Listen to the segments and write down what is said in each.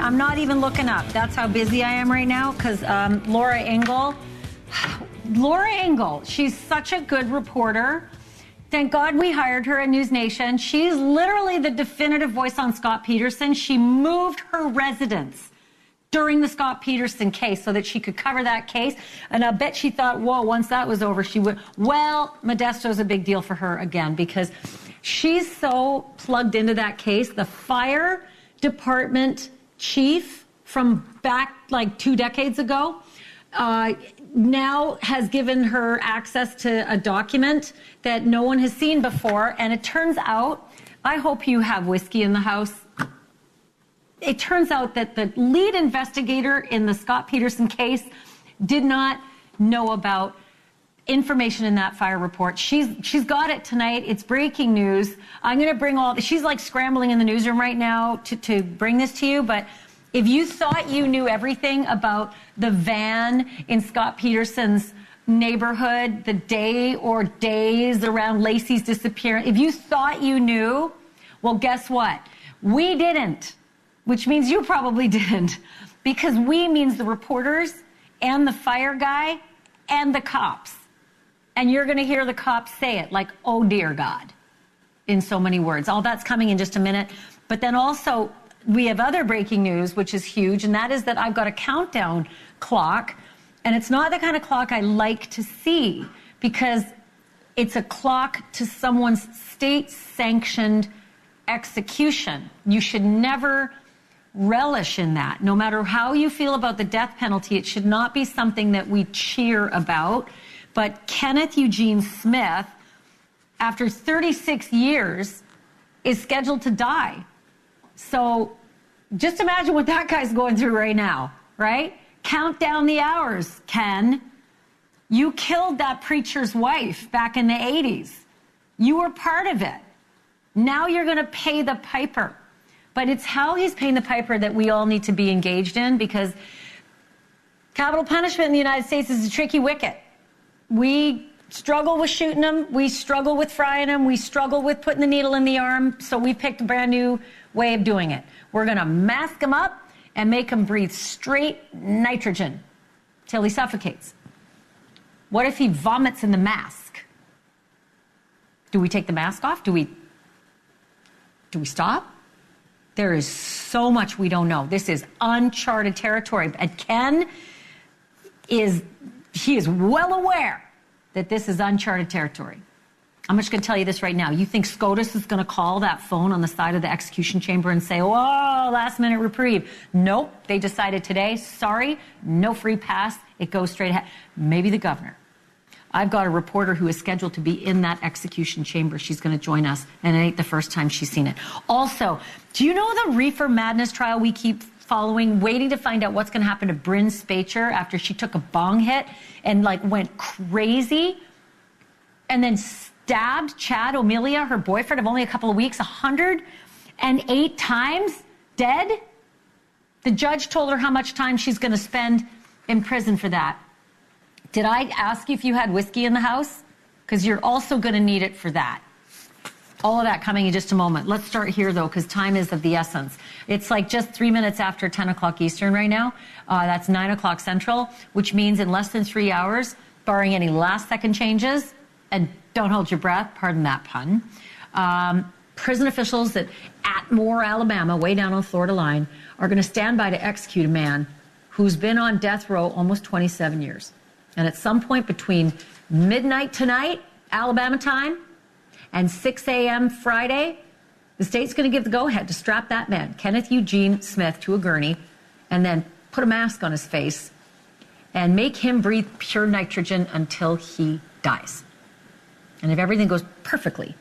I'm not even looking up. That's how busy I am right now, because Laura Ingle, she's such a good reporter. Thank God we hired her at NewsNation. She's literally the definitive voice on Scott Peterson. She moved her residence during the Scott Peterson case so that she could cover that case. And I bet she thought, whoa, once that was over, she would. Well, Modesto's a big deal for her again because she's so plugged into that case. The fire department chief from back like 2 decades ago now has given her access to a document that no one has seen before. And it turns out, I hope you have whiskey in the house. It turns out that the lead investigator in the Scott Peterson case did not know about information in that fire report. She's got it tonight. It's breaking news. I'm going to bring she's like scrambling in the newsroom right now to bring this to you. But if you thought you knew everything about the van in Scott Peterson's neighborhood, the day or days around Lacey's disappearance, if you thought you knew, well, guess what? We didn't, which means you probably didn't, because we means the reporters and the fire guy and the cops. And you're going to hear the cops say it like, oh, dear God, in so many words. All that's coming in just a minute. But then also, we have other breaking news, which is huge, and that is that I've got a countdown clock, and it's not the kind of clock I like to see because it's a clock to someone's state-sanctioned execution. You should never relish in that. No matter how you feel about the death penalty, it should not be something that we cheer about. But Kenneth Eugene Smith, after 36 years, is scheduled to die. So just imagine what that guy's going through right now, right? Count down the hours, Ken. You killed that preacher's wife back in the 80s. You were part of it. Now you're going to pay the piper. But it's how he's paying the piper that we all need to be engaged in, because capital punishment in the United States is a tricky wicket. We struggle with shooting them. We struggle with frying them. We struggle with putting the needle in the arm. So we picked a brand new way of doing it. We're going to mask him up and make him breathe straight nitrogen till he suffocates. What if he vomits in the mask? Do we take the mask off? Do we stop? There is so much we don't know. This is uncharted territory. And Ken is well aware that this is uncharted territory. I'm just going to tell you this right now. You think SCOTUS is going to call that phone on the side of the execution chamber and say, oh, last minute reprieve? Nope. They decided today, sorry, no free pass. It goes straight ahead. Maybe the governor. I've got a reporter who is scheduled to be in that execution chamber. She's going to join us, and it ain't the first time she's seen it. Also, do you know the Reefer Madness trial we keep following, waiting to find out what's going to happen to Bryn Spacher after she took a bong hit and went crazy and then stabbed Chad O'Melia, her boyfriend of only a couple of weeks, 108 times, dead? The judge told her how much time she's going to spend in prison for that. Did I ask you if you had whiskey in the house? Because you're also going to need it for that. All of that coming in just a moment. Let's start here, though, because time is of the essence. It's like just 3 minutes after 10 o'clock Eastern right now. That's 9 o'clock Central, which means in less than 3 hours, barring any last-second changes, and don't hold your breath, pardon that pun, prison officials at Atmore, Alabama, way down on the Florida line, are going to stand by to execute a man who's been on death row almost 27 years. And at some point between midnight tonight, Alabama time, and 6 a.m. Friday, the state's going to give the go-ahead to strap that man, Kenneth Eugene Smith, to a gurney and then put a mask on his face and make him breathe pure nitrogen until he dies. And if everything goes perfectly,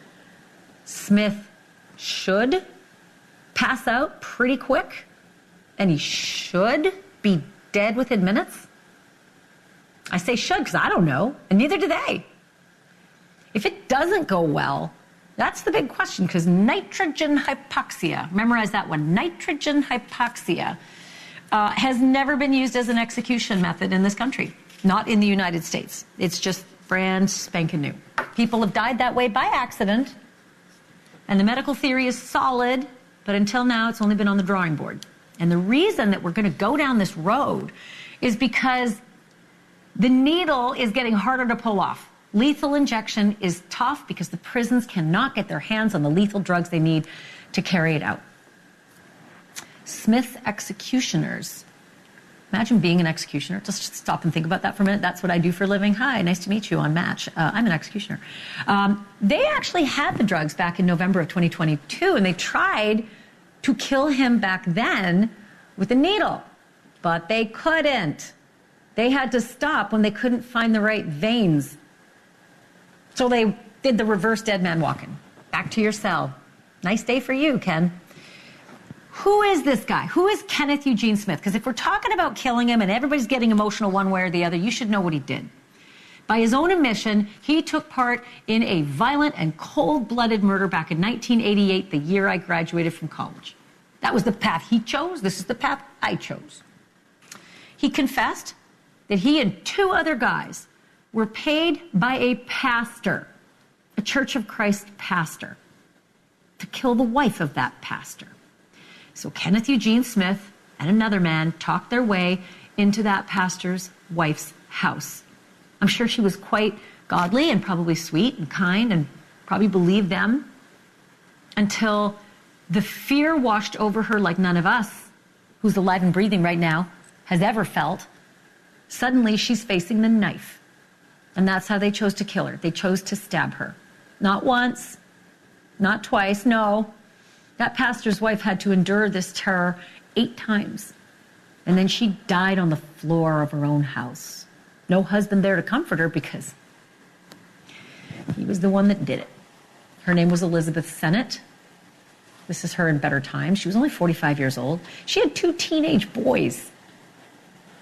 Smith should pass out pretty quick, and he should be dead within minutes. I say should because I don't know, and neither do they. If it doesn't go well, that's the big question, because nitrogen hypoxia, memorize that one, nitrogen hypoxia, has never been used as an execution method in this country, not in the United States. It's just brand spanking new. People have died that way by accident, and the medical theory is solid, but until now it's only been on the drawing board. And the reason that we're going to go down this road is because the needle is getting harder to pull off. Lethal injection is tough because the prisons cannot get their hands on the lethal drugs they need to carry it out. Smith's executioners. Imagine being an executioner. Just stop and think about that for a minute. That's what I do for a living. Hi, nice to meet you on Match. I'm an executioner. They actually had the drugs back in November of 2022, and they tried to kill him back then with a needle, but they couldn't. They had to stop when they couldn't find the right veins. So they did the reverse dead man walking. Back to your cell. Nice day for you, Ken. Who is this guy? Who is Kenneth Eugene Smith? Because if we're talking about killing him and everybody's getting emotional one way or the other, you should know what he did. By his own admission, he took part in a violent and cold-blooded murder back in 1988, the year I graduated from college. That was the path he chose. This is the path I chose. He confessed that he and two other guys were paid by a pastor, a Church of Christ pastor, to kill the wife of that pastor. So Kenneth Eugene Smith and another man talked their way into that pastor's wife's house. I'm sure she was quite godly and probably sweet and kind and probably believed them until the fear washed over her like none of us, who's alive and breathing right now, has ever felt. Suddenly she's facing the knife. And that's how they chose to kill her. They chose to stab her. Not once, not twice, no. That pastor's wife had to endure this terror 8 times. And then she died on the floor of her own house. No husband there to comfort her because he was the one that did it. Her name was Elizabeth Sennett. This is her in better times. She was only 45 years old. She had 2 teenage boys.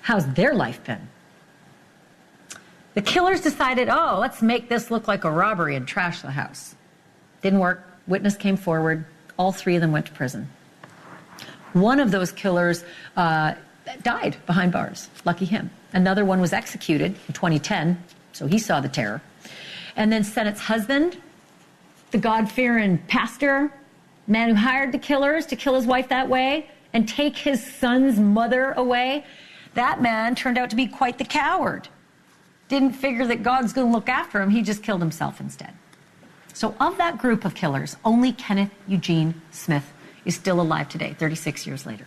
How's their life been? The killers decided, let's make this look like a robbery and trash the house. Didn't work. Witness came forward. All 3 of them went to prison. One of those killers died behind bars. Lucky him. Another one was executed in 2010, so he saw the terror. And then Sennett's husband, the God-fearing pastor, man who hired the killers to kill his wife that way and take his son's mother away, that man turned out to be quite the coward. Didn't figure that God's going to look after him. He just killed himself instead. So of that group of killers, only Kenneth Eugene Smith is still alive today, 36 years later.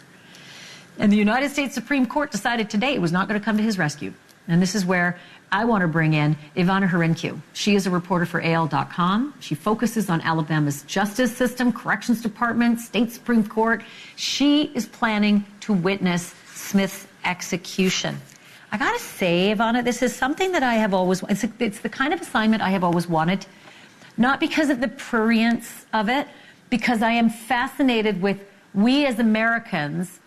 And the United States Supreme Court decided today it was not going to come to his rescue. And this is where I want to bring in Ivana Hrincue. She is a reporter for AL.com. She focuses on Alabama's justice system, corrections department, state Supreme Court. She is planning to witness Smith's execution. I got to say, Ivana, this is something that I have always, it's the kind of assignment I have always wanted, not because of the prurience of it, because I am fascinated with we as Americans,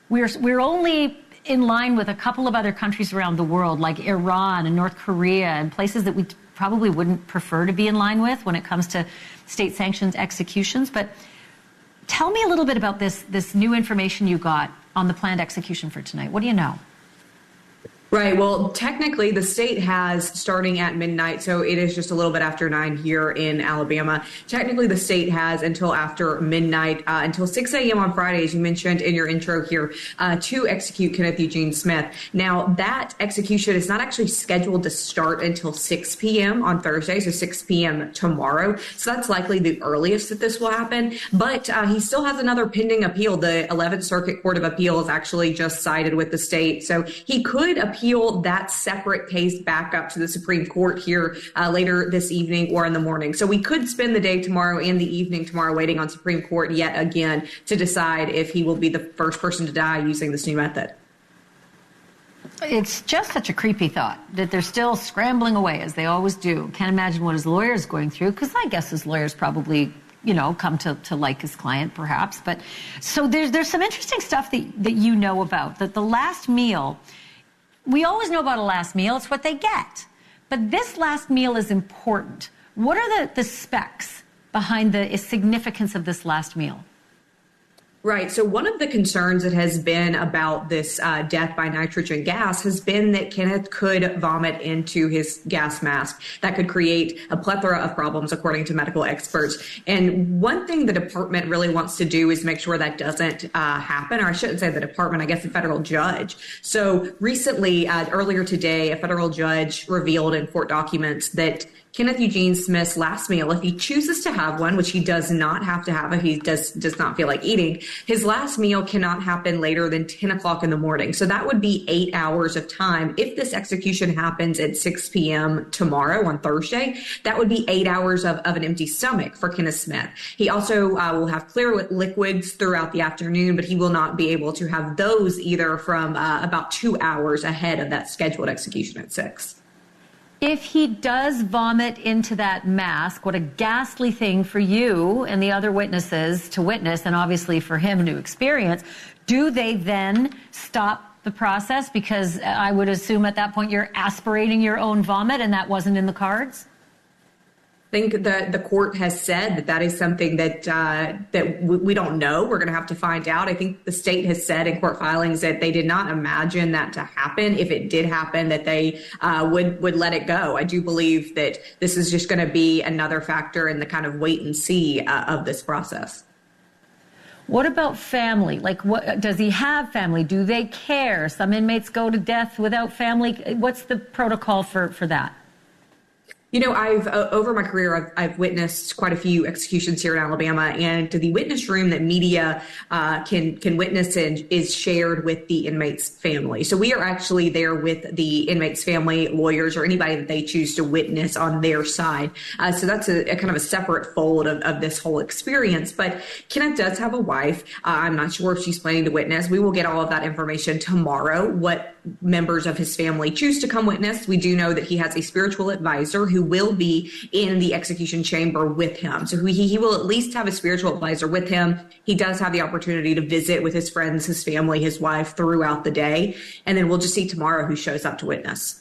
we're only in line with a couple of other countries around the world, like Iran and North Korea and places that we probably wouldn't prefer to be in line with when it comes to state-sanctioned executions. But tell me a little bit about this new information you got on the planned execution for tonight. What do you know? Right. Well, technically, the state has, starting at midnight, so it is just a little bit after 9 here in Alabama. Technically, the state has until after midnight, until 6 a.m. on Friday, as you mentioned in your intro here, to execute Kenneth Eugene Smith. Now, that execution is not actually scheduled to start until 6 p.m. on Thursday, so 6 p.m. tomorrow. So that's likely the earliest that this will happen. But he still has another pending appeal. The 11th Circuit Court of Appeals actually just sided with the state. So he could appeal that separate case back up to the Supreme Court here later this evening or in the morning. So we could spend the day tomorrow and the evening tomorrow waiting on Supreme Court yet again to decide if he will be the first person to die using this new method. It's just such a creepy thought that they're still scrambling away, as they always do. Can't imagine what his lawyer is going through, because I guess his lawyer's probably, come to like his client, perhaps. But so there's some interesting stuff that you know about, that the last meal, we always know about a last meal. It's what they get. But this last meal is important. What are the specs behind the significance of this last meal? Right. So one of the concerns that has been about this death by nitrogen gas has been that Kenneth could vomit into his gas mask. That could create a plethora of problems, according to medical experts. And one thing the department really wants to do is make sure that doesn't happen, or I shouldn't say the department, I guess the federal judge. So recently, earlier today, a federal judge revealed in court documents that Kenneth Eugene Smith's last meal, if he chooses to have one, which he does not have to have if he does not feel like eating, his last meal cannot happen later than 10 o'clock in the morning. So that would be 8 hours of time. If this execution happens at 6 p.m. tomorrow on Thursday, that would be 8 hours of an empty stomach for Kenneth Smith. He also will have clear liquids throughout the afternoon, but he will not be able to have those either from about 2 hours ahead of that scheduled execution at 6. If he does vomit into that mask, what a ghastly thing for you and the other witnesses to witness, and obviously for him to experience. Do they then stop the process? Because I would assume at that point you're aspirating your own vomit, and that wasn't in the cards? I think the court has said that is something that we don't know. We're going to have to find out. I think the state has said in court filings that they did not imagine that to happen. If it did happen, that they would let it go. I do believe that this is just going to be another factor in the kind of wait and see of this process. What about family? Like, what does he have family? Do they care? Some inmates go to death without family. What's the protocol for that? You know, over my career, I've witnessed quite a few executions here in Alabama, and the witness room that media can witness in is shared with the inmate's family. So we are actually there with the inmate's family, lawyers, or anybody that they choose to witness on their side. So that's a kind of a separate fold of this whole experience. But Kenneth does have a wife. I'm not sure if she's planning to witness. We will get all of that information tomorrow, what members of his family choose to come witness. We do know that he has a spiritual advisor who will be in the execution chamber with him. So he will at least have a spiritual advisor with him. He does have the opportunity to visit with his friends, his family, his wife throughout the day. And then we'll just see tomorrow who shows up to witness.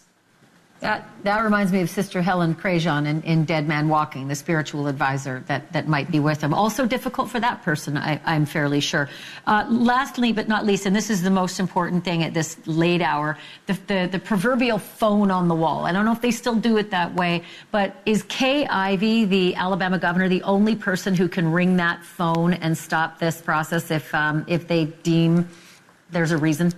That reminds me of Sister Helen Crajon in Dead Man Walking, the spiritual advisor that might be with him. Also difficult for that person, I'm fairly sure. Lastly, but not least, and this is the most important thing at this late hour, the proverbial phone on the wall. I don't know if they still do it that way, but is Kay Ivey, the Alabama governor, the only person who can ring that phone and stop this process if they deem there's a reason?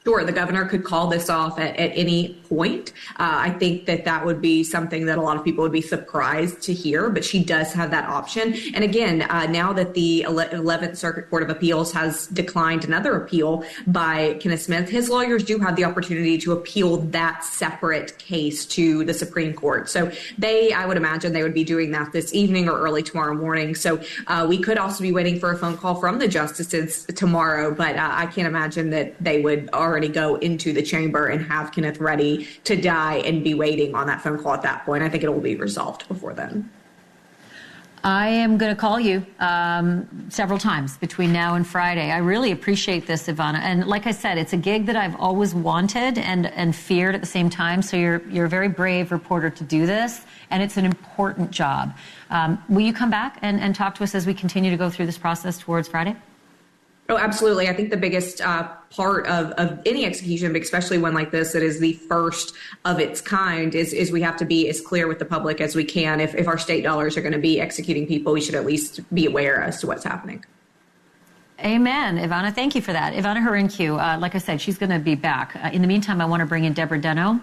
Sure, the governor could call this off at any point. I think that would be something that a lot of people would be surprised to hear, but she does have that option. And again, now that the 11th Circuit Court of Appeals has declined another appeal by Kenneth Smith, his lawyers do have the opportunity to appeal that separate case to the Supreme Court. So I would imagine they would be doing that this evening or early tomorrow morning. So we could also be waiting for a phone call from the justices tomorrow, but I can't imagine that they would already go into the chamber and have Kenneth ready to die and be waiting on that phone call at that point. I think it will be resolved before then. I am going to call you several times between now and Friday. I really appreciate this, Ivana. And like I said, it's a gig that I've always wanted and feared at the same time. So you're a very brave reporter to do this, and it's an important job. Will you come back and talk to us as we continue to go through this process towards Friday? Oh, absolutely. I think the biggest part of any execution, but especially one like this that is the first of its kind, is we have to be as clear with the public as we can. If our state dollars are going to be executing people, we should at least be aware as to what's happening. Amen. Ivana, thank you for that. Ivana Harinciu, like I said, she's going to be back. In the meantime, I want to bring in Deborah Deno.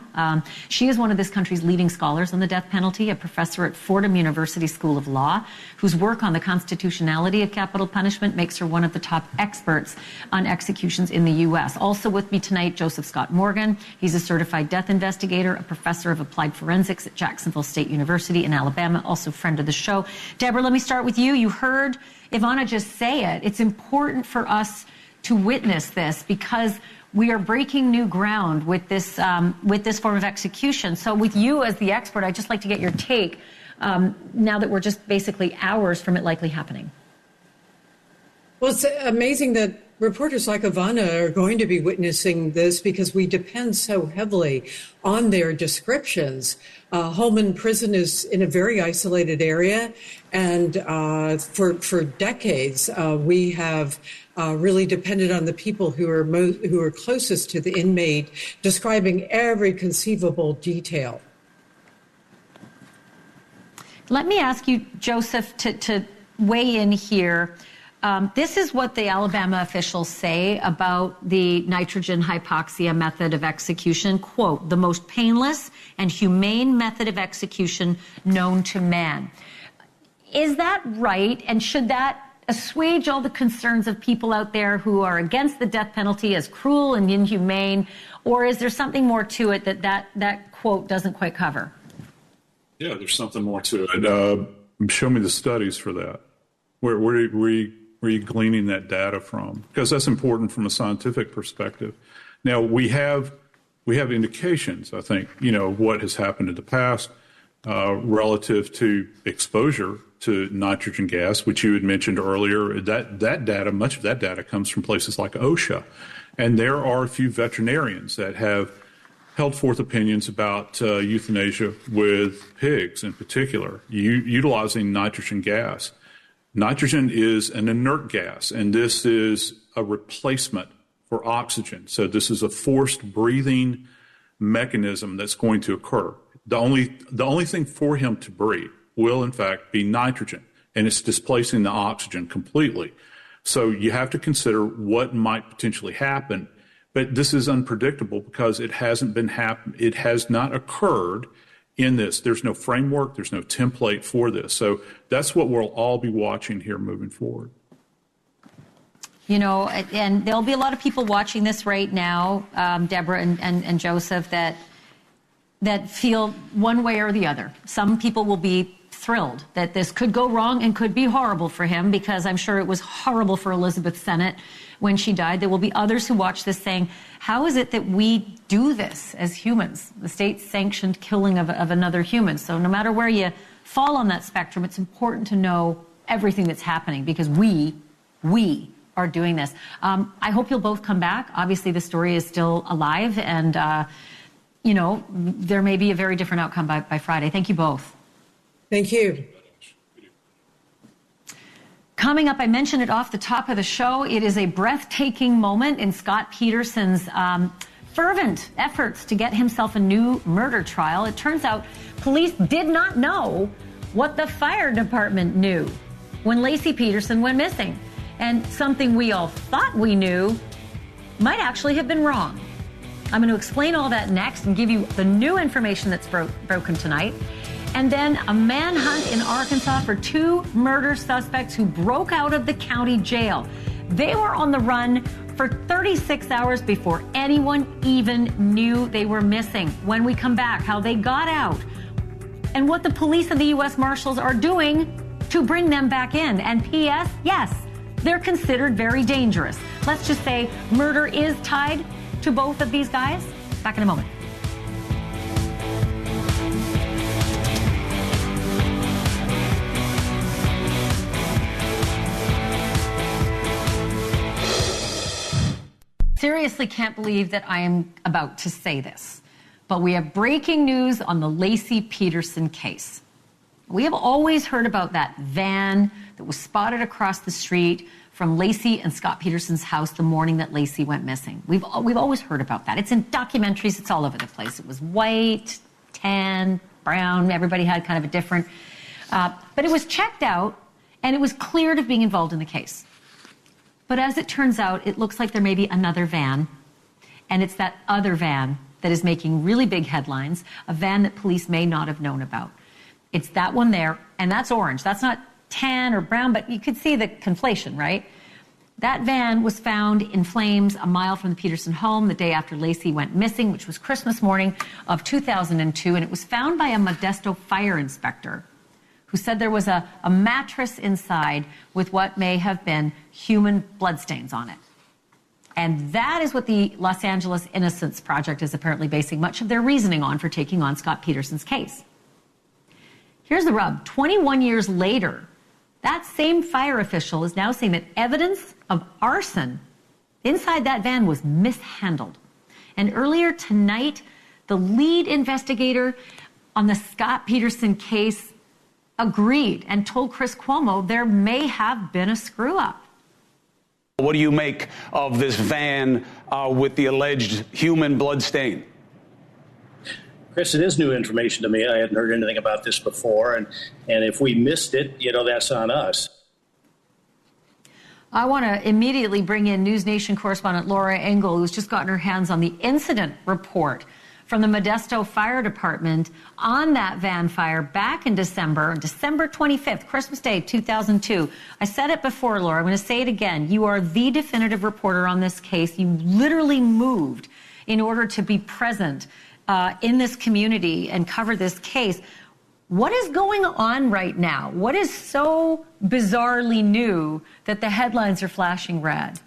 She is one of this country's leading scholars on the death penalty, a professor at Fordham University School of Law, whose work on the constitutionality of capital punishment makes her one of the top experts on executions in the U.S. Also with me tonight, Joseph Scott Morgan. He's a certified death investigator, a professor of applied forensics at Jacksonville State University in Alabama, also friend of the show. Deborah, let me start with you. You heard Ivana just say it. It's important for us to witness this because we are breaking new ground with this form of execution. So with you as the expert, I'd just like to get your take now that we're just basically hours from it likely happening. Well, it's amazing that reporters like Ivana are going to be witnessing this because we depend so heavily on their descriptions. Holman Prison is in a very isolated area, and for decades we have really depended on the people who are closest to the inmate describing every conceivable detail. Let me ask you, Joseph, to weigh in here. This is what the Alabama officials say about the nitrogen hypoxia method of execution. Quote, the most painless and humane method of execution known to man. Is that right? And should that assuage all the concerns of people out there who are against the death penalty as cruel and inhumane? Or is there something more to it that quote doesn't quite cover? Yeah, there's something more to it. Show me the studies for that. Where are you gleaning that data from? Because that's important from a scientific perspective. Now, we have indications, I think, what has happened in the past relative to exposure to nitrogen gas, which you had mentioned earlier. That data, much of that data comes from places like OSHA. And there are a few veterinarians that have held forth opinions about euthanasia with pigs in particular, utilizing nitrogen gas. Nitrogen is an inert gas, and this is a replacement for oxygen. So this is a forced breathing mechanism that's going to occur. The only thing for him to breathe will, in fact, be nitrogen, and it's displacing the oxygen completely. So you have to consider what might potentially happen. But this is unpredictable because it hasn't been it has not occurred in this. There's no framework, there's no template for this. So that's what we'll all be watching here moving forward. And there'll be a lot of people watching this right now, Deborah and Joseph, that feel one way or the other. Some people will be thrilled that this could go wrong and could be horrible for him, because I'm sure it was horrible for Elizabeth Sennett when she died. There will be others who watch this saying, how is it that we do this as humans? The state-sanctioned killing of another human. So no matter where you fall on that spectrum, it's important to know everything that's happening, because we are doing this. I hope you'll both come back. Obviously, the story is still alive, and, there may be a very different outcome by Friday. Thank you both. Thank you. Coming up, I mentioned it off the top of the show. It is a breathtaking moment in Scott Peterson's fervent efforts to get himself a new murder trial. It turns out police did not know what the fire department knew when Lacey Peterson went missing. And something we all thought we knew might actually have been wrong. I'm going to explain all that next and give you the new information that's broken tonight. And then a manhunt in Arkansas for 2 murder suspects who broke out of the county jail. They were on the run for 36 hours before anyone even knew they were missing. When we come back, how they got out and what the police and the U.S. Marshals are doing to bring them back in. And P.S., yes, they're considered very dangerous. Let's just say murder is tied to both of these guys. Back in a moment. Seriously can't believe that I am about to say this, but we have breaking news on the Lacey Peterson case. We have always heard about that van that was spotted across the street from Lacey and Scott Peterson's house the morning that Lacey went missing. We've always heard about that. It's in documentaries. It's all over the place. It was white, tan, brown. Everybody had kind of a different, but it was checked out and it was cleared of being involved in the case. But as it turns out, it looks like there may be another van, and it's that other van that is making really big headlines, a van that police may not have known about. It's that one there, and that's orange. That's not tan or brown, but you could see the conflation, right? That van was found in flames a mile from the Peterson home the day after Lacey went missing, which was Christmas morning of 2002, and it was found by a Modesto fire inspector who said there was a mattress inside with what may have been human bloodstains on it. And that is what the Los Angeles Innocence Project is apparently basing much of their reasoning on for taking on Scott Peterson's case. Here's the rub. 21 years later, that same fire official is now saying that evidence of arson inside that van was mishandled. And earlier tonight, the lead investigator on the Scott Peterson case agreed and told Chris Cuomo there may have been a screw-up. What do you make of this van with the alleged human blood stain? Chris, it is new information to me. I hadn't heard anything about this before. And if we missed it, that's on us. I want to immediately bring in NewsNation correspondent Laura Engel, who's just gotten her hands on the incident report from the Modesto Fire Department on that van fire back in December 25th, Christmas Day, 2002. I said it before, Laura. I'm going to say it again. You are the definitive reporter on this case. You literally moved in order to be present in this community and cover this case. What is going on right now? What is so bizarrely new that the headlines are flashing red?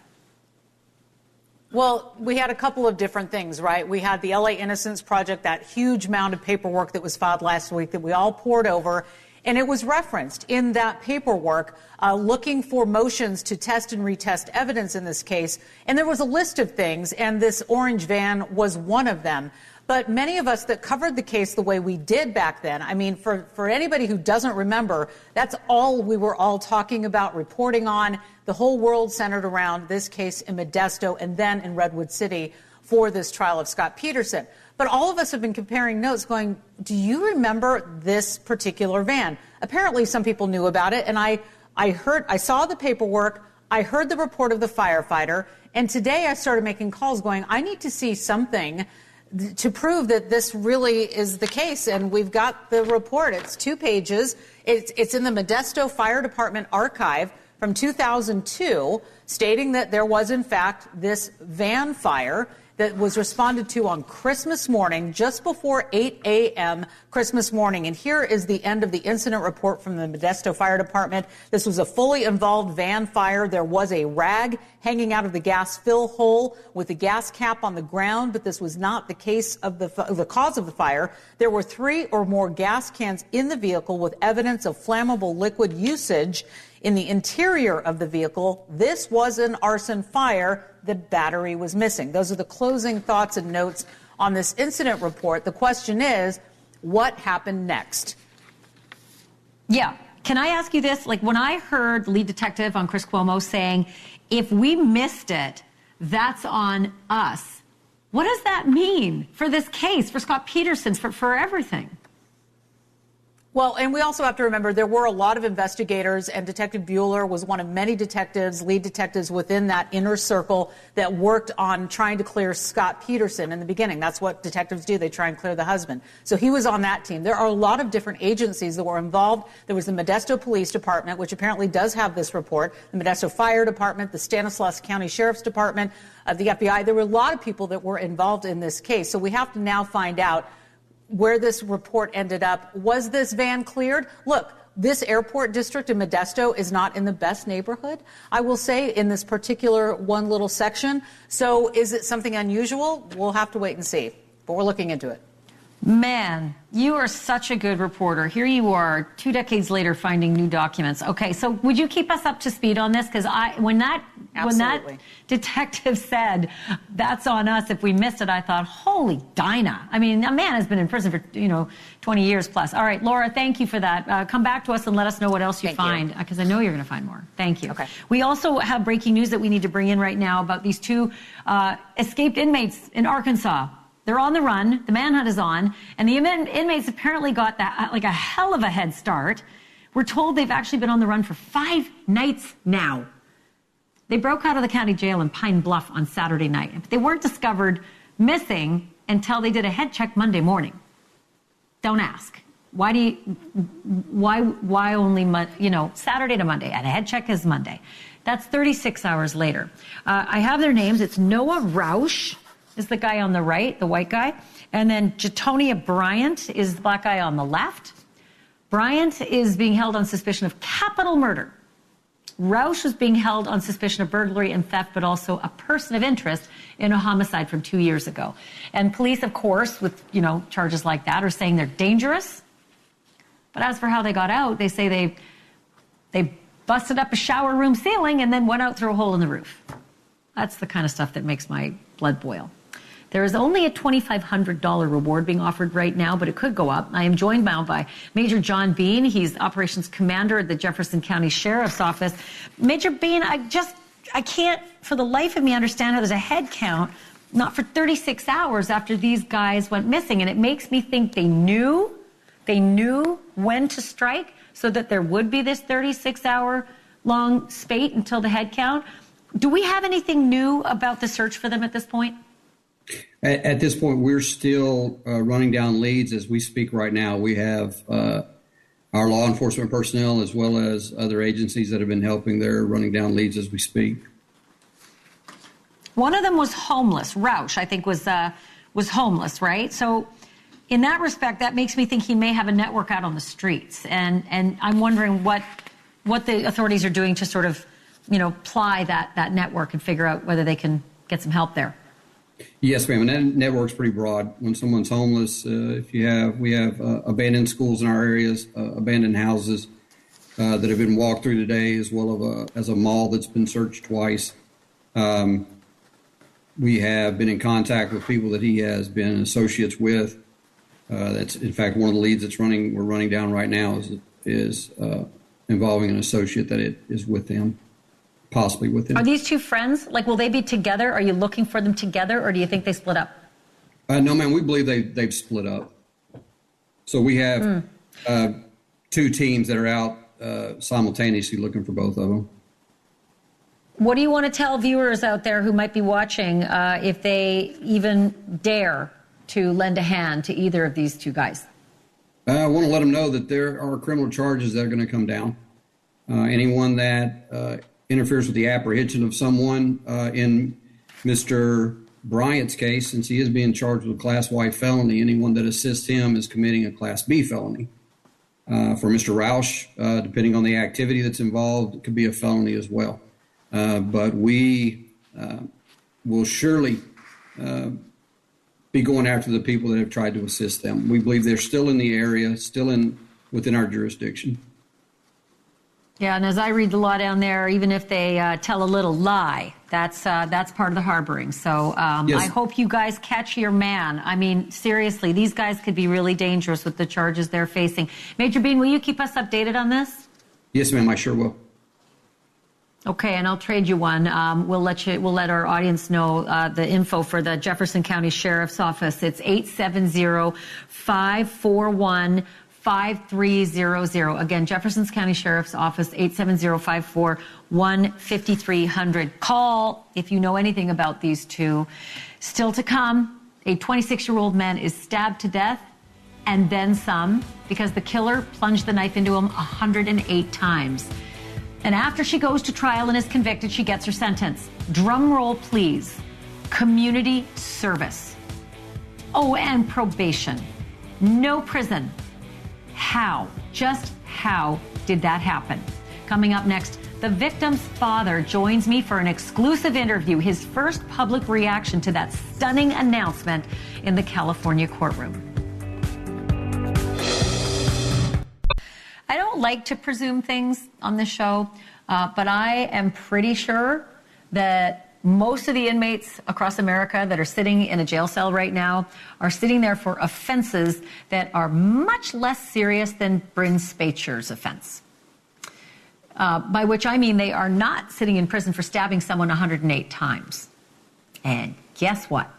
Well, we had a couple of different things, right? We had the LA Innocence Project, that huge mound of paperwork that was filed last week that we all poured over. And it was referenced in that paperwork looking for motions to test and retest evidence in this case. And there was a list of things, and this orange van was one of them. But many of us that covered the case the way we did back then, I mean, for anybody who doesn't remember, that's all we were all talking about, reporting on. The whole world centered around this case in Modesto and then in Redwood City for this trial of Scott Peterson. But all of us have been comparing notes going, do you remember this particular van? Apparently some people knew about it, and I saw the paperwork, I heard the report of the firefighter, and today I started making calls going, I need to see something to prove that this really is the case. And we've got the report. It's 2 pages. It's in the Modesto Fire Department archive from 2002, stating that there was, in fact, this van fire that was responded to on Christmas morning, just before 8 a.m. Christmas morning. And here is the end of the incident report from the Modesto Fire Department. This was a fully involved van fire. There was a rag hanging out of the gas fill hole with the gas cap on the ground, but this was not the case of the cause of the fire. There were 3 or more gas cans in the vehicle with evidence of flammable liquid usage in the interior of the vehicle. This was an arson fire. The battery was missing. Those are the closing thoughts and notes on this incident report. The question is, what happened next? Yeah. Can I ask you this? Like, when I heard the lead detective on Chris Cuomo saying, if we missed it, that's on us. What does that mean for this case, for Scott Peterson, for everything? Well, and we also have to remember there were a lot of investigators, and Detective Bueller was one of many detectives, lead detectives within that inner circle that worked on trying to clear Scott Peterson in the beginning. That's what detectives do. They try and clear the husband. So he was on that team. There are a lot of different agencies that were involved. There was the Modesto Police Department, which apparently does have this report, the Modesto Fire Department, the Stanislaus County Sheriff's Department, the FBI. There were a lot of people that were involved in this case. So we have to now find out where this report ended up. Was this van cleared? Look, this airport district in Modesto is not in the best neighborhood, I will say, in this particular one little section. So is it something unusual? We'll have to wait and see, but we're looking into it. Man, you are such a good reporter. Here you are, 2 decades later, finding new documents. Okay, so would you keep us up to speed on this? Because when that detective said that's on us if we missed it, I thought, holy Dinah. I mean, a man has been in prison for 20 years plus. All right, Laura, thank you for that. Come back to us and let us know what else you find, because I know you're going to find more. Thank you. Okay. We also have breaking news that we need to bring in right now about these 2 escaped inmates in Arkansas. They're on the run. The manhunt is on. And the inmates apparently got that like a hell of a head start. We're told they've actually been on the run for 5 nights now. They broke out of the county jail in Pine Bluff on Saturday night. But they weren't discovered missing until they did a head check Monday morning. Don't ask. Why only, Saturday to Monday? And a head check is Monday. That's 36 hours later. I have their names. It's Noah Rausch is the guy on the right, the white guy. And then Jatonia Bryant is the black guy on the left. Bryant is being held on suspicion of capital murder. Rausch was being held on suspicion of burglary and theft, but also a person of interest in a homicide from 2 years ago. And police, of course, with, charges like that, are saying they're dangerous. But as for how they got out, they say they busted up a shower room ceiling and then went out through a hole in the roof. That's the kind of stuff that makes my blood boil. There is only a $2,500 reward being offered right now, but it could go up. I am joined now by Major John Bean. He's Operations Commander at the Jefferson County Sheriff's Office. Major Bean, I can't for the life of me understand how there's a head count, not for 36 hours after these guys went missing. And it makes me think they knew when to strike so that there would be this 36-hour long spate until the head count. Do we have anything new about the search for them at this point? At this point, we're still running down leads as we speak right now. We have our law enforcement personnel as well as other agencies that have been helping. They're running down leads as we speak. One of them was homeless. Roush, I think, was homeless, right? So in that respect, that makes me think he may have a network out on the streets. And I'm wondering what the authorities are doing to sort of, ply that network and figure out whether they can get some help there. Yes, ma'am. And that network's pretty broad. When someone's homeless, we have abandoned schools in our areas, abandoned houses that have been walked through today, as well as a mall that's been searched twice. We have been in contact with people that he has been associates with. That's in fact one of the leads we're running down right now is involving an associate that is with him. Possibly with him. Are these two friends? Will they be together? Are you looking for them together, or do you think they split up? No, ma'am. We believe they've split up. So we have two teams that are out simultaneously looking for both of them. What do you want to tell viewers out there who might be watching if they even dare to lend a hand to either of these two guys? I want to let them know that there are criminal charges that are going to come down. Anyone that interferes with the apprehension of someone in Mr. Bryant's case, since he is being charged with a Class Y felony, anyone that assists him is committing a Class B felony. For Mr. Roush, depending on the activity that's involved, it could be a felony as well. But we will surely be going after the people that have tried to assist them. We believe they're still in the area, within our jurisdiction. Yeah, and as I read the law down there, even if they tell a little lie, that's part of the harboring. So yes. I hope you guys catch your man. I mean, seriously, these guys could be really dangerous with the charges they're facing. Major Bean, will you keep us updated on this? Yes, ma'am, I sure will. Okay, and I'll trade you one. We'll let our audience know the info for the Jefferson County Sheriff's Office. It's 870-541-5300. Again, Jefferson County Sheriff's Office, 870-541-5300. Call if you know anything about these two. Still to come, a 26-year-old man is stabbed to death and then some because the killer plunged the knife into him 108 times. And after she goes to trial and is convicted, she gets her sentence. Drum roll, please. Community service. Oh, and probation. No prison. How? Just how did that happen? Coming up next, the victim's father joins me for an exclusive interview, his first public reaction to that stunning announcement in the California courtroom. I don't like to presume things on this show, but I am pretty sure that most of the inmates across America that are sitting in a jail cell right now are sitting there for offenses that are much less serious than Bryn Spacher's offense. By which I mean they are not sitting in prison for stabbing someone 108 times. And guess what?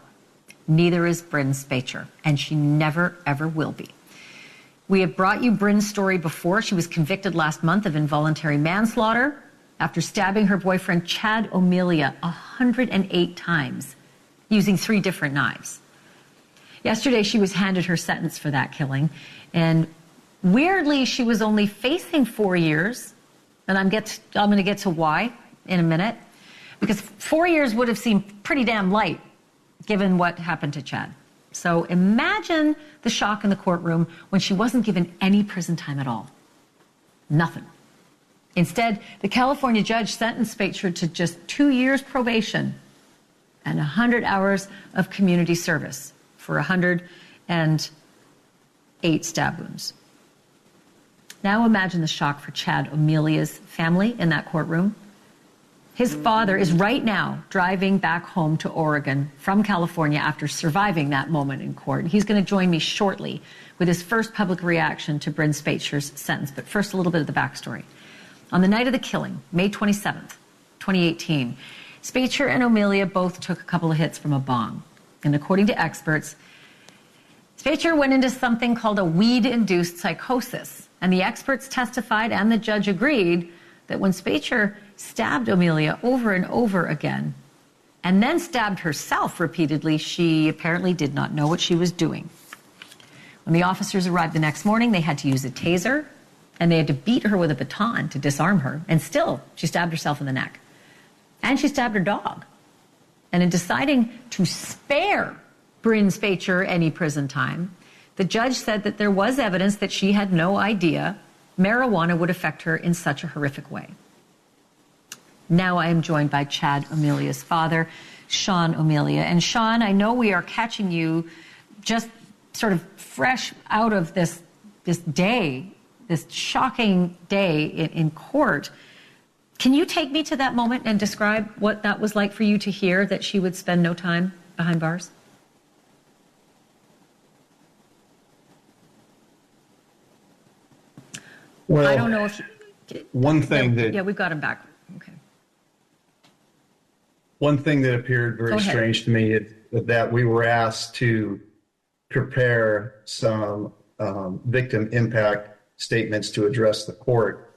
Neither is Bryn Spacher, and she never, ever will be. We have brought you Bryn's story before. She was convicted last month of involuntary manslaughter after stabbing her boyfriend, Chad O'Melia, 108 times using 3 different knives. Yesterday, she was handed her sentence for that killing. And weirdly, she was only facing 4 years. And I'm going to get to why in a minute. Because 4 years would have seemed pretty damn light, given what happened to Chad. So imagine the shock in the courtroom when she wasn't given any prison time at all. Nothing. Instead, the California judge sentenced Spacher to just 2 years probation and 100 hours of community service for 108 stab wounds. Now imagine the shock for Chad O'Melia's family in that courtroom. His father is right now driving back home to Oregon from California after surviving that moment in court. He's going to join me shortly with his first public reaction to Bryn Spacer's sentence. But first, a little bit of the backstory. On the night of the killing, May 27th, 2018, Spacer and Amelia both took a couple of hits from a bong. And according to experts, Spacer went into something called a weed-induced psychosis. And the experts testified, and the judge agreed, that when Spacer stabbed Amelia over and over again, and then stabbed herself repeatedly, she apparently did not know what she was doing. When the officers arrived the next morning, they had to use a taser, and they had to beat her with a baton to disarm her. And still, she stabbed herself in the neck. And she stabbed her dog. And in deciding to spare Bryn Spacer any prison time, the judge said that there was evidence that she had no idea marijuana would affect her in such a horrific way. Now I am joined by Chad Amelia's father, Sean Amelia. And Sean, I know we are catching you just sort of fresh out of this day, this shocking day in court. Can you take me to that moment and describe what that was like for you to hear that she would spend no time behind bars? Well, I don't know if one thing that yeah, we've got him back. Okay. One thing that appeared very strange to me is that we were asked to prepare some victim impact statements to address the court,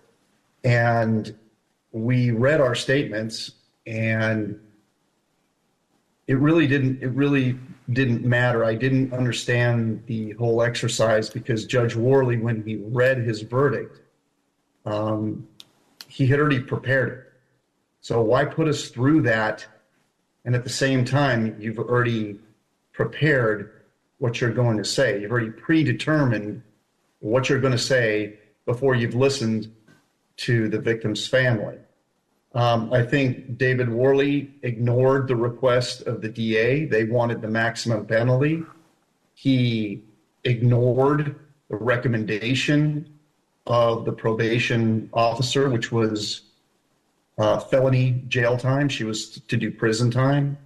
and we read our statements, and it really didn't matter. I didn't understand the whole exercise because Judge Worley, when he read his verdict, he had already prepared it. So why put us through that? And at the same time, you've already prepared what you're going to say. You've already predetermined what you're going to say before you've listened to the victim's family. I think David Worley ignored the request of the DA. They wanted the maximum penalty. He ignored the recommendation of the probation officer, which was felony jail time. She was to do prison time.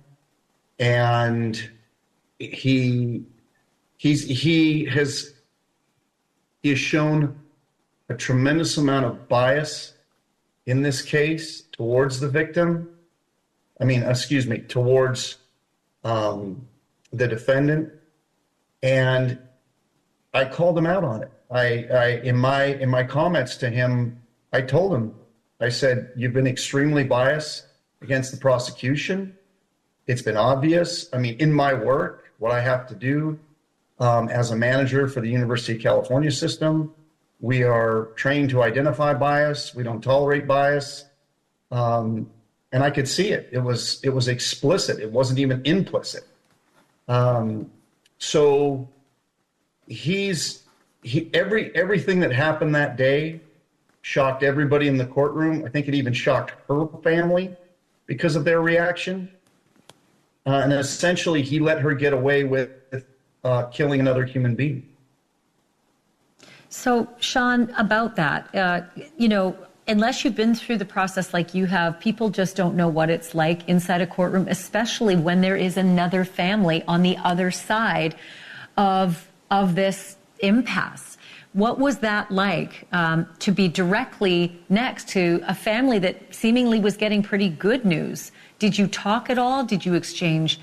And he has shown a tremendous amount of bias in this case towards the victim. Towards the defendant. And I called him out on it. In my comments to him, I told him, I said, you've been extremely biased against the prosecution. It's been obvious. I mean, in my work, what I have to do as a manager for the University of California system, we are trained to identify bias. We don't tolerate bias. And I could see it. It was explicit. It wasn't even implicit. So everything that happened that day shocked everybody in the courtroom. I think it even shocked her family because of their reaction. And essentially, he let her get away with killing another human being. So, Sean, about that, unless you've been through the process like you have, people just don't know what it's like inside a courtroom, especially when there is another family on the other side of this impasse. What was that like to be directly next to a family that seemingly was getting pretty good news? Did you talk at all? Did you exchange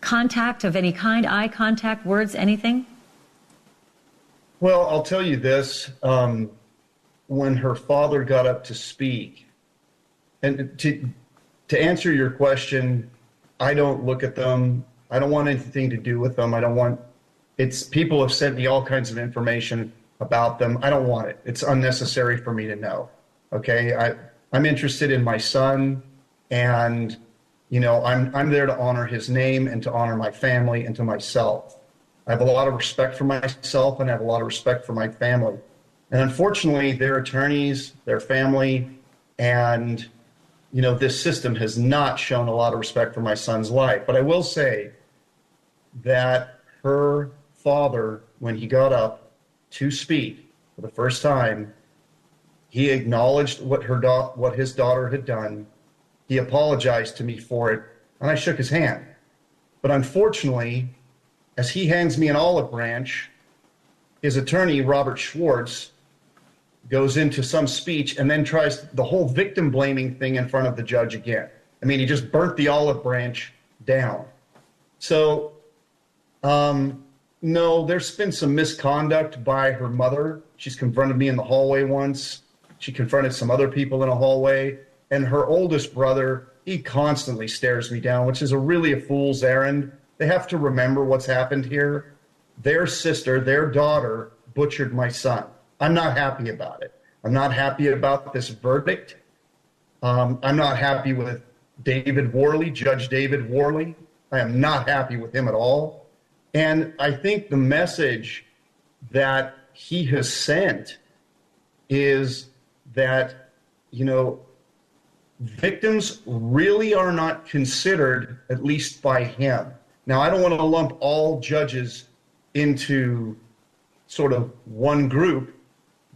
contact of any kind, eye contact, words, anything? Well, I'll tell you this. When her father got up to speak, and to answer your question, I don't look at them. I don't want anything to do with them. People have sent me all kinds of information about them. I don't want it. It's unnecessary for me to know. Okay. I'm interested in my son, and, I'm there to honor his name and to honor my family and to myself. I have a lot of respect for myself, and I have a lot of respect for my family. And unfortunately, their attorneys, their family, and, this system has not shown a lot of respect for my son's life. But I will say that her father, when he got up to speak for the first time, he acknowledged what his daughter had done. He apologized to me for it, and I shook his hand. But unfortunately, as he hands me an olive branch, his attorney, Robert Schwartz, goes into some speech and then tries the whole victim blaming thing in front of the judge again. I mean, he just burnt the olive branch down. So, no, there's been some misconduct by her mother. She's confronted me in the hallway once. She confronted some other people in a hallway. And her oldest brother, he constantly stares me down, which is really a fool's errand. They have to remember what's happened here. Their sister, their daughter, butchered my son. I'm not happy about it. I'm not happy about this verdict. I'm not happy with David Worley, Judge David Worley. I am not happy with him at all. And I think the message that he has sent is that, you know, victims really are not considered, at least by him. Now, I don't want to lump all judges into sort of one group,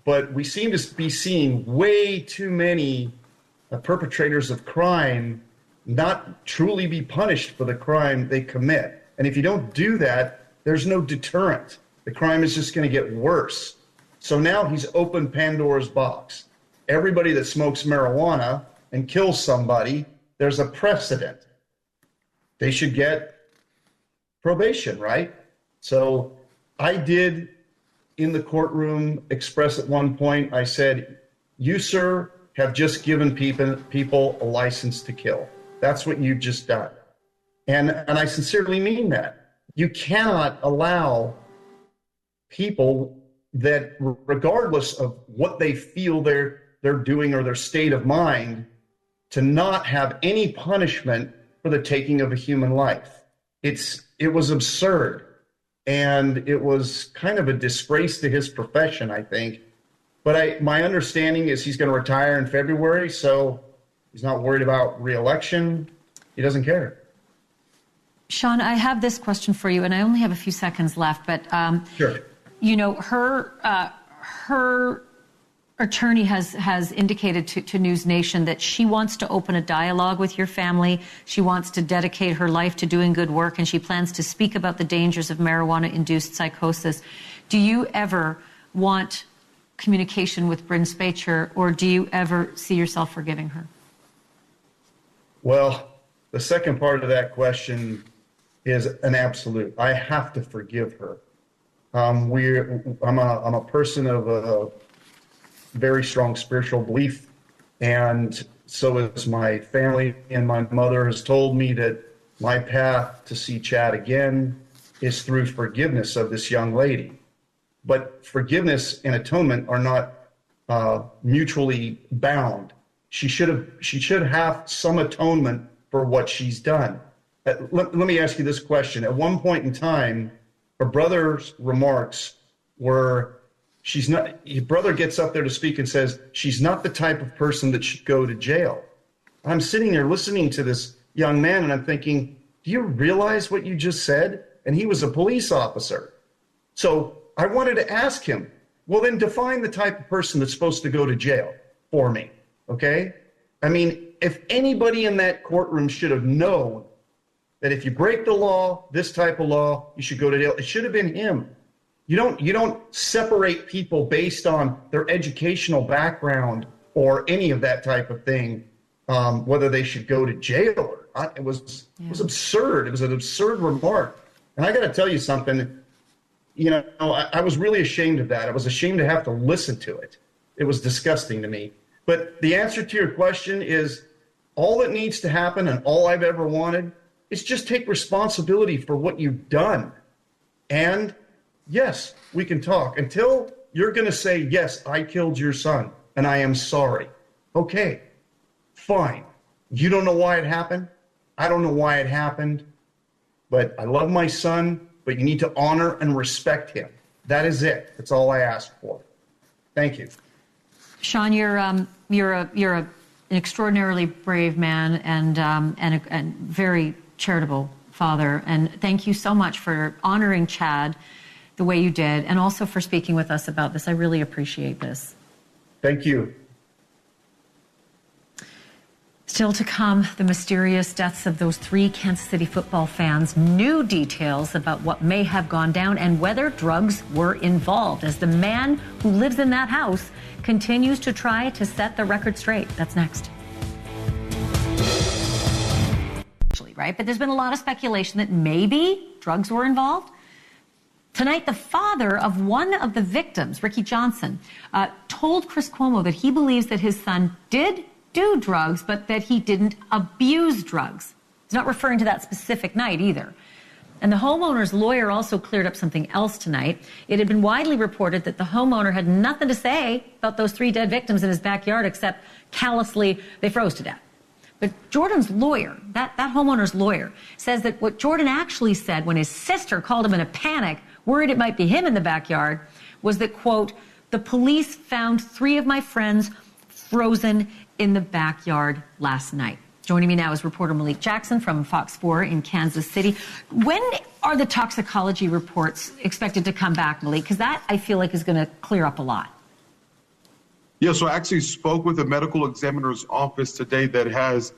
but we seem to be seeing way too many perpetrators of crime not truly be punished for the crime they commit. And if you don't do that, there's no deterrent. The crime is just going to get worse. So now he's opened Pandora's box. Everybody that smokes marijuana and kills somebody, there's a precedent. They should get probation, right? So I did, in the courtroom, express at one point, I said, you, sir, have just given people a license to kill. That's what you've just done. And I sincerely mean that. You cannot allow people that, regardless of what they feel they're doing or their state of mind, to not have any punishment for the taking of a human life. It was absurd. And it was kind of a disgrace to his profession, I think. But my understanding is he's going to retire in February, so he's not worried about re-election. He doesn't care. Sean, I have this question for you, and I only have a few seconds left. But sure. You know, her attorney has indicated to NewsNation that she wants to open a dialogue with your family. She wants to dedicate her life to doing good work, and she plans to speak about the dangers of marijuana-induced psychosis. Do you ever want communication with Bryn Spacher, or do you ever see yourself forgiving her? Well, the second part of that question is an absolute. I have to forgive her. I'm a person of a very strong spiritual belief, and so is my family, and my mother has told me that my path to see Chad again is through forgiveness of this young lady. But forgiveness and atonement are not mutually bound. She should have some atonement for what she's done. Let me ask you this question. At one point in time, her brother's remarks were, his brother gets up there to speak and says, she's not the type of person that should go to jail. I'm sitting there listening to this young man, and I'm thinking, do you realize what you just said? And he was a police officer. So I wanted to ask him, well, then define the type of person that's supposed to go to jail for me, okay? I mean, if anybody in that courtroom should have known that if you break the law, this type of law, you should go to jail, it should have been him. You don't separate people based on their educational background or any of that type of thing, whether they should go to jail or not. It was absurd. It was an absurd remark. And I got to tell you something, you know, I was really ashamed of that. I was ashamed to have to listen to it. It was disgusting to me. But the answer to your question is all that needs to happen and all I've ever wanted is just take responsibility for what you've done. And yes, we can talk until you're going to say, yes, I killed your son and I am sorry. Okay, fine. You don't know why it happened. I don't know why it happened, but I love my son, but you need to honor and respect him. That is it. That's all I ask for. Thank you. Sean, you're an extraordinarily brave man and a very charitable father. And thank you so much for honoring Chad the way you did, and also for speaking with us about this. I really appreciate this. Thank you. Still to come, the mysterious deaths of those 3 Kansas City football fans, new details about what may have gone down and whether drugs were involved as the man who lives in that house continues to try to set the record straight. That's next. Right? But there's been a lot of speculation that maybe drugs were involved. Tonight, the father of one of the victims, Ricky Johnson, told Chris Cuomo that he believes that his son did do drugs, but that he didn't abuse drugs. He's not referring to that specific night either. And the homeowner's lawyer also cleared up something else tonight. It had been widely reported that the homeowner had nothing to say about those 3 dead victims in his backyard, except callously they froze to death. But Jordan's lawyer, that homeowner's lawyer, says that what Jordan actually said when his sister called him in a panic, worried it might be him in the backyard, was that, quote, the police found 3 of my friends frozen in the backyard last night. Joining me now is reporter Malik Jackson from Fox 4 in Kansas City. When are the toxicology reports expected to come back, Malik? Because that, I feel like, is going to clear up a lot. Yeah, so I actually spoke with a medical examiner's office today that has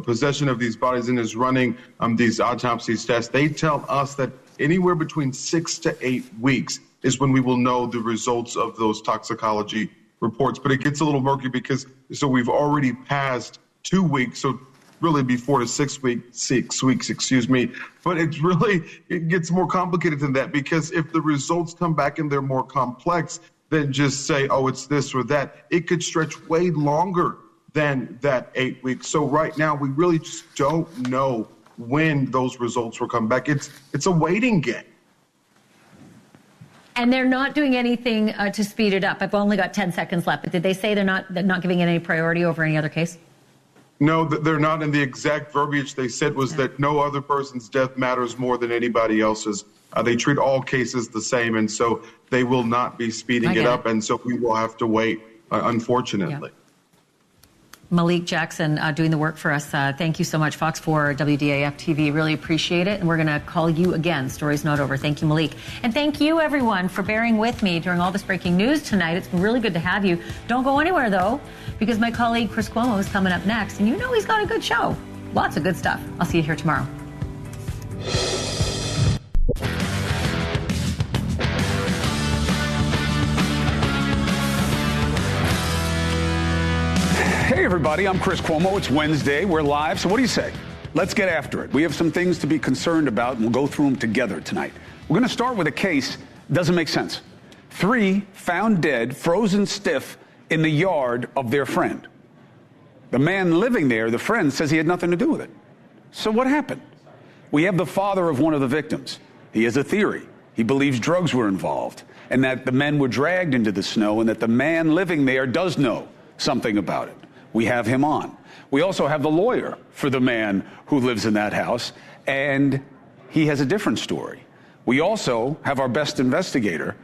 possession of these bodies and is running these autopsies tests. They tell us that anywhere between 6 to 8 weeks is when we will know the results of those toxicology reports. But it gets a little murky because we've already passed 2 weeks, so really be 4 to 6 weeks, excuse me. But it gets more complicated than that, because if the results come back and they're more complex than just say, oh, it's this or that, it could stretch way longer than that 8 weeks. So right now, we really just don't know when those results will come back. It's a waiting game. And they're not doing anything to speed it up. I've only got 10 seconds left. But did they say they're not giving it any priority over any other case? No, they're not. And the exact verbiage they said was that no other person's death matters more than anybody else's. They treat all cases the same, and so they will not be speeding it up. And so we will have to wait, unfortunately. Yeah. Malik Jackson doing the work for us. Thank you so much, Fox 4, WDAF TV. Really appreciate it. And we're going to call you again. Story's not over. Thank you, Malik. And thank you, everyone, for bearing with me during all this breaking news tonight. It's been really good to have you. Don't go anywhere, though, because my colleague Chris Cuomo is coming up next. And you know he's got a good show. Lots of good stuff. I'll see you here tomorrow. Hey, everybody, I'm Chris Cuomo. It's Wednesday. We're live. So what do you say? Let's get after it. We have some things to be concerned about, and we'll go through them together tonight. We're going to start with a case that doesn't make sense. 3 found dead, frozen stiff in the yard of their friend. The man living there, the friend, says he had nothing to do with it. So what happened? We have the father of one of the victims. He has a theory. He believes drugs were involved and that the men were dragged into the snow and that the man living there does know something about it. We have him on. We also have the lawyer for the man who lives in that house, and he has a different story. We also have our best investigator